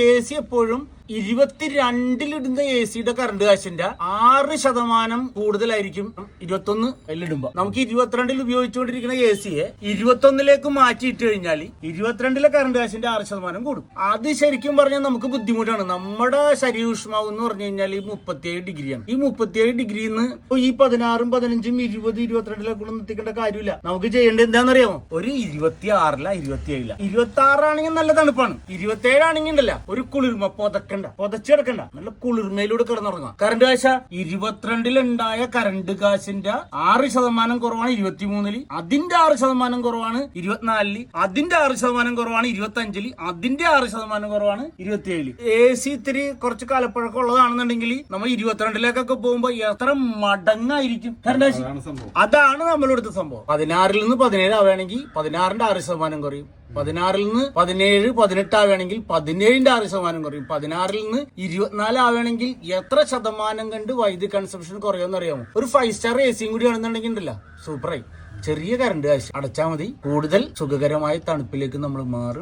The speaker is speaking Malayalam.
AC എപ്പോഴും 22-ലിടുന്ന AC-യുടെ കറണ്ട് കാശിന്റെ 6% കൂടുതലായിരിക്കും 21-ലിടുമ്പോ. നമുക്ക് 22-ൽ ഉപയോഗിച്ചുകൊണ്ടിരിക്കുന്ന AC-യെ 21-ലേക്ക് മാറ്റിയിട്ട് കഴിഞ്ഞാൽ 22-ലെ കറണ്ട് കാശിന്റെ 6% കൂടും. അത് ശരിക്കും പറഞ്ഞാൽ നമുക്ക് ബുദ്ധിമുട്ടാണ്. നമ്മുടെ ശരീരോഷ്മാവ് എന്ന് പറഞ്ഞു കഴിഞ്ഞാൽ 37 ഡിഗ്രിയാണ്. ഈ 37 ഡിഗ്രിന്ന് ഈ 16, 15, 20, 22-ലേക്ക് ഒന്നും എത്തിക്കേണ്ട കാര്യമില്ല. നമുക്ക് ചെയ്യേണ്ടത് എന്താണെന്നറിയാമോ? ഒരു 26-ല 27-ല 26 ആണെങ്കിൽ നല്ല തണുപ്പാണ്. 27 ആണെങ്കിൽ ഉണ്ടല്ല ഒരു കുളിർമ പൊതച്ചെടുക്കണ്ട, നല്ല കുളിർമയിലൂടെ കിടന്നുറങ്ങാം. കറണ്ട് കാശ 22-ലുണ്ടായ കറണ്ട് കാശിന്റെ 6% കുറവാണ് 23-ല്, അതിന്റെ 6% കുറവാണ് 24-ല്, അതിന്റെ 6% കുറവാണ് 25-ല്, അതിന്റെ 6% കുറവാണ് 27-ല്. AC ഇത്തിരി കുറച്ച് കാലപ്പഴക്കം ഉള്ളതാണെന്നുണ്ടെങ്കിൽ നമ്മൾ 22-ലേക്കൊക്കെ പോകുമ്പോ എത്ര മടങ്ങായിരിക്കും കറണ്ട് കാശ്. അതാണ് നമ്മളെടുത്ത സംഭവം. 16-ൽ നിന്ന് 17 ആവുകയാണെങ്കിൽ 16-ന്റെ 6% കുറയും. 16-ൽ നിന്ന് 17, 18 ആവുകയാണെങ്കിൽ 17-ന്റെ 6% കുറയും. 16-ൽ നിന്ന് 24 ആവുകയാണെങ്കിൽ എത്ര ശതമാനം കണ്ട് വൈദ്യുതി കൺസംഷൻ കുറയുമെന്ന് അറിയാമോ? ഒരു 5 സ്റ്റാർ AC കൂടി ആണെന്നുണ്ടെങ്കിൽ ഉണ്ടല്ല, സൂപ്പറായി. ചെറിയ കറണ്ട് കാശ് അടച്ചാൽ മതി, കൂടുതൽ സുഖകരമായ തണുപ്പിലേക്ക് നമ്മൾ മാറും.